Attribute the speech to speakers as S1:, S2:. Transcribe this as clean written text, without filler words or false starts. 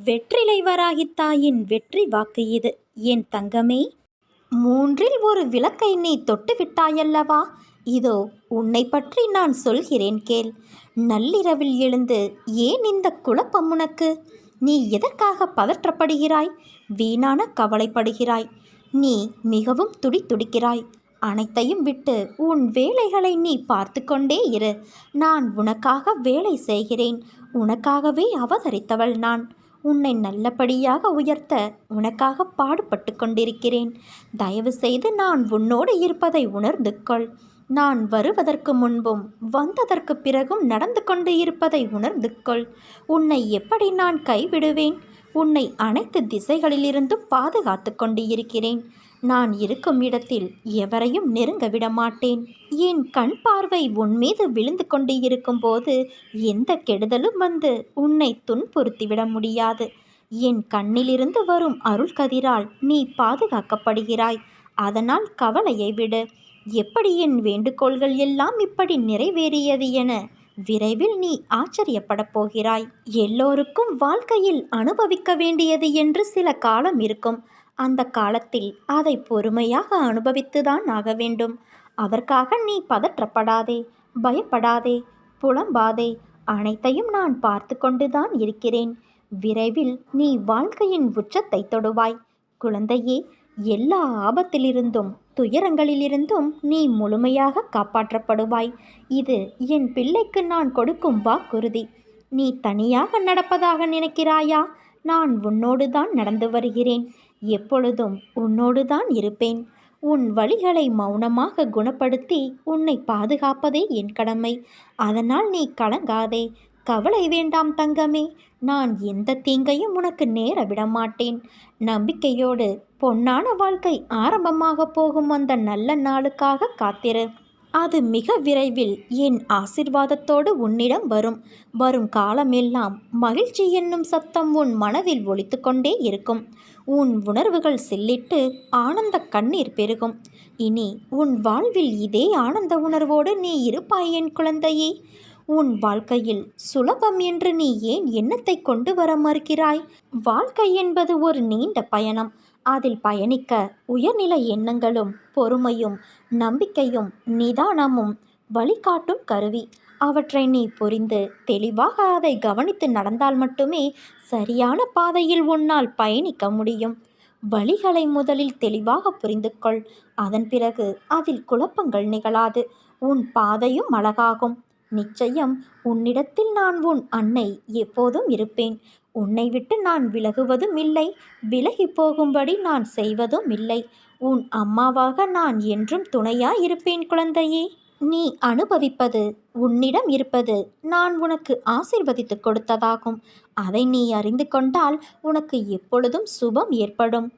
S1: வெற்றிலை வராகித் தாயின் வெற்றி வாக்கு இது என் தங்கமே. மூன்றில் ஒரு விளக்கை நீ தொட்டு விட்டாயல்லவா? இதோ உன்னை பற்றி நான் சொல்கிறேன் கேள். நள்ளிரவில் எழுந்து ஏன் இந்த குழப்பம் உனக்கு? நீ எதற்காக பதற்றப்படுகிறாய்? வீணான கவலைப்படுகிறாய். நீ மிகவும் துடிதுடிக்கிறாய். அனைத்தையும் விட்டு உன் வேலைகளை நீ பார்த்து கொண்டே இரு. நான் உனக்காக வேலை செய்கிறேன். உனக்காகவே அவதரித்தவள் நான். உன்னை நல்லபடியாக உயர்த்த உனக்காக பாடுபட்டு கொண்டிருக்கிறேன். தயவு செய்து நான் உன்னோடு இருப்பதை உணர்ந்து கொள். நான் வருவதற்கு முன்பும் வந்ததற்கு பிறகும் நடந்து கொண்டு இருப்பதை உணர்ந்து கொள். உன்னை எப்படி நான் கைவிடுவேன்? உன்னை அனைத்து திசைகளிலிருந்தும் பாதுகாத்து கொண்டு இருக்கிறேன். நான் இருக்கும் இடத்தில் எவரையும் நெருங்க விட மாட்டேன். என் கண் பார்வை உன் மீது விழுந்து கொண்டு இருக்கும்போது எந்த கெடுதலும் வந்து உன்னை துன்புறுத்திவிட முடியாது. என் கண்ணிலிருந்து வரும் அருள் கதிரால் நீ பாதுகாக்கப்படுகிறாய். அதனால் கவலையை விடு. எப்படி என் வேண்டுகோள்கள் எல்லாம் இப்படி நிறைவேறியது என விரைவில் நீ ஆச்சரியப்படப் போகிறாய். எல்லோருக்கும் வாழ்க்கையில் அனுபவிக்க வேண்டியது என்று சில காலம் இருக்கும். அந்த காலத்தில் அதை பொறுமையாக அனுபவித்துதான் ஆக வேண்டும். அதற்காக நீ பதற்றப்படாதே, பயப்படாதே, புலம்பாதே. அனைத்தையும் நான் பார்த்து கொண்டுதான் இருக்கிறேன். விரைவில் நீ வாழ்க்கையின் உச்சத்தை தொடுவாய். குழந்தையே, எல்லா ஆபத்திலிருந்தும் துயரங்களிலிருந்தும் நீ முழுமையாக காப்பாற்றப்படுவாய். இது என் பிள்ளைக்கு நான் கொடுக்கும் வாக்குறுதி. நீ தனியாக நடப்பதாக நினைக்கிறாயா? நான் உன்னோடு தான் நடந்து வருகிறேன். எப்பொழுதும் உன்னோடு தான் இருப்பேன். உன் வலிகளை மௌனமாக குணப்படுத்தி உன்னை பாதுகாப்பதே என் கடமை. அதனால் நீ கலங்காதே. கவலை வேண்டாம் தங்கமே. நான் எந்த தீங்கையும் உனக்கு நேர விடமாட்டேன். நம்பிக்கையோடு பொன்னான வாழ்க்கை ஆரம்பமாக போகும் அந்த நல்ல நாளுக்காக காத்திரு. அது மிக விரைவில் என் ஆசிர்வாதத்தோடு உன்னிடம் வரும். வரும் காலமெல்லாம் மகிழ்ச்சி என்னும் சத்தம் உன் மனதில் ஒலித்து கொண்டே இருக்கும். உன் உணர்வுகள் சில்லிட்டு ஆனந்த கண்ணீர் பெருகும். இனி உன் வாழ்வில் இதே ஆனந்த உணர்வோடு நீ இருப்பாய் என் குழந்தையே. உன் வாழ்க்கையில் சுலபம் என்று நீ ஏன் எண்ணத்தை கொண்டு வர மறுக்கிறாய்? வாழ்க்கை என்பது ஒரு நீண்ட பயணம். அதில் பயணிக்க உயர்நிலை எண்ணங்களும் பொறுமையும் நம்பிக்கையும் நிதானமும் வழிகாட்டும் கருவி. அவற்றை நீ புரிந்து தெளிவாக அதை கவனித்து நடந்தால் மட்டுமே சரியான பாதையில் உன்னால் பயணிக்க முடியும். வழிகளை முதலில் தெளிவாக புரிந்து கொள். அதன் பிறகு அதில் குழப்பங்கள் நிகழாது. உன் பாதையும் அழகாகும். நிச்சயம் உன்னிடத்தில் நான் உன் அன்னை எப்போதும் இருப்பேன். உன்னை விட்டு நான் விலகுவதும் இல்லை. விலகி போகும்படி நான் செய்வதும் இல்லை. உன் அம்மாவாக நான் என்றும் துணையாயிருப்பேன் குழந்தையே. நீ அனுபவிப்பது, உன்னிடம் இருப்பது நான் உனக்கு ஆசீர்வதித்து கொடுத்ததாகும். அதை நீ அறிந்து கொண்டால் உனக்கு எப்பொழுதும் சுபம் ஏற்படும்.